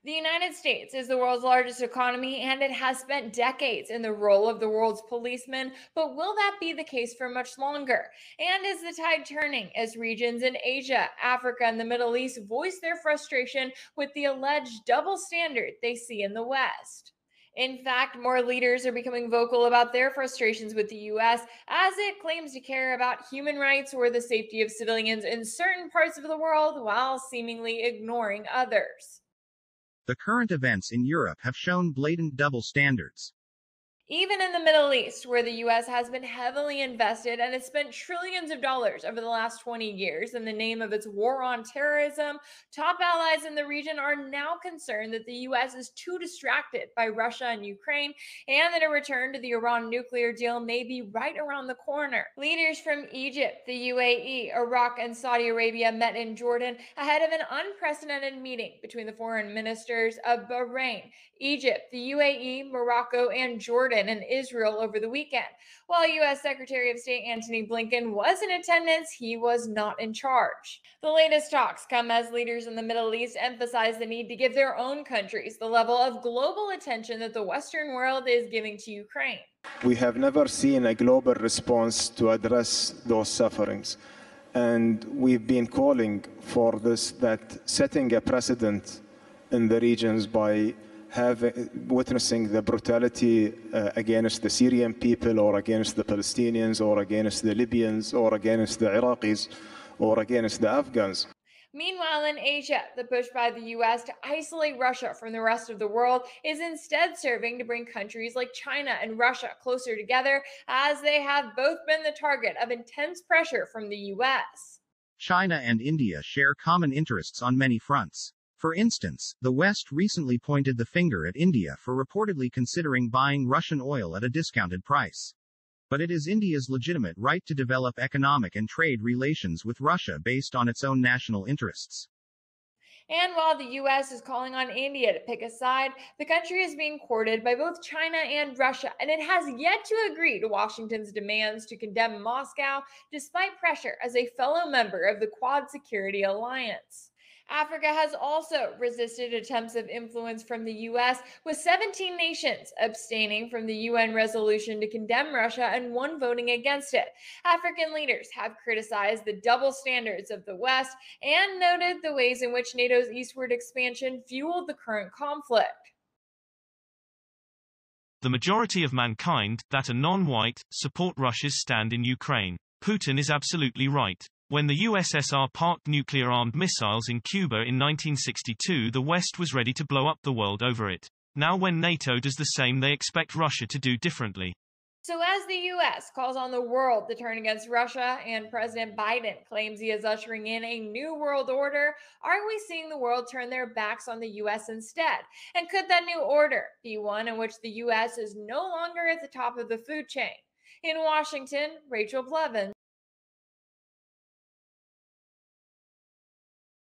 The United States is the world's largest economy and it has spent decades in the role of the world's policeman, but will that be the case for much longer? And is the tide turning as regions in Asia, Africa, and the Middle East voice their frustration with the alleged double standard they see in the West? In fact, more leaders are becoming vocal about their frustrations with the US as it claims to care about human rights or the safety of civilians in certain parts of the world while seemingly ignoring others. The current events in Europe have shown blatant double standards. Even in the Middle East, where the US has been heavily invested and has spent trillions of dollars over the last 20 years in the name of its war on terrorism, top allies in the region are now concerned that the US is too distracted by Russia and Ukraine and that a return to the Iran nuclear deal may be right around the corner. Leaders from Egypt, the UAE, Iraq, and Saudi Arabia met in Jordan ahead of an unprecedented meeting between the foreign ministers of Bahrain, Egypt, the UAE, Morocco, and Jordan and Israel over the weekend. While U.S. Secretary of State Antony Blinken was in attendance, he was not in charge. The latest talks come as leaders in the Middle East emphasize the need to give their own countries the level of global attention that the Western world is giving to Ukraine. We have never seen a global response to address those sufferings. And we've been calling for this, that setting a precedent in the regions by witnessing the brutality against the Syrian people or against the Palestinians or against the Libyans or against the Iraqis or against the Afghans. Meanwhile, in Asia, the push by the US to isolate Russia from the rest of the world is instead serving to bring countries like China and Russia closer together, as they have both been the target of intense pressure from the US. China and India share common interests on many fronts. For instance, the West recently pointed the finger at India for reportedly considering buying Russian oil at a discounted price. But it is India's legitimate right to develop economic and trade relations with Russia based on its own national interests. And while the US is calling on India to pick a side, the country is being courted by both China and Russia, and it has yet to agree to Washington's demands to condemn Moscow despite pressure as a fellow member of the Quad Security Alliance. Africa has also resisted attempts of influence from the US, with 17 nations abstaining from the UN resolution to condemn Russia and one voting against it. African leaders have criticized the double standards of the West and noted the ways in which NATO's eastward expansion fueled the current conflict. The majority of mankind, that are non-white, support Russia's stand in Ukraine. Putin is absolutely right. When the USSR parked nuclear-armed missiles in Cuba in 1962, the West was ready to blow up the world over it. Now when NATO does the same, they expect Russia to do differently. So as the US calls on the world to turn against Russia and President Biden claims he is ushering in a new world order, are we seeing the world turn their backs on the US instead? And could that new order be one in which the US is no longer at the top of the food chain? In Washington, Rachel Blevins.